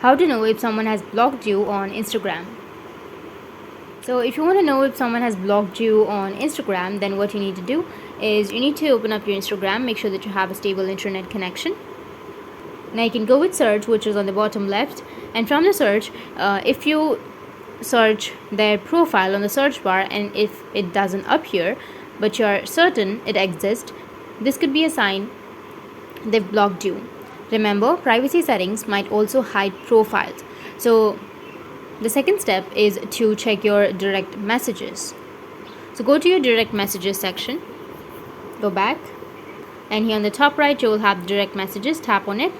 How to know if someone has blocked you on Instagram. So if you want to know if someone has blocked you on Instagram, then what you need to do is you need to open up your Instagram, make sure that you have a stable internet connection. Now you can go with search, which is on the bottom left, and from the search, if you search their profile on the search bar and if it doesn't appear but you're certain it exists, this could be a sign they've blocked you. Remember, privacy settings might also hide profiles. So the second step is to check your direct messages. So go to your direct messages section, go back, and here on the top right you will have direct messages. Tap on it.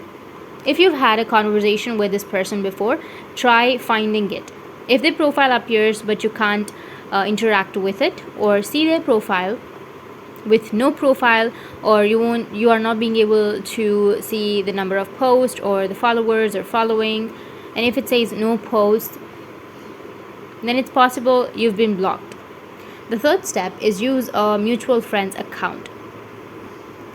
If you've had a conversation with this person before, try finding it. If their profile appears but you can't interact with it, or see their profile with no profile, or you are not being able to see the number of posts or the followers or following, and if it says no posts, then it's possible you've been blocked. The third step is use a mutual friends account.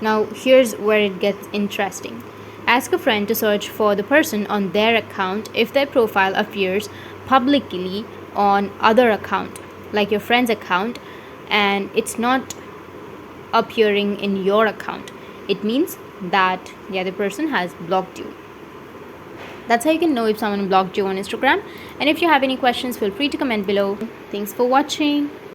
Now here's where it gets interesting. Ask a friend to search for the person on their account if their profile appears publicly on other account, like your friend's account, and it's not appearing in your account. It means that the other person has blocked you. That's how you can know if someone blocked you on Instagram. And if you have any questions, feel free to comment below. Thanks for watching.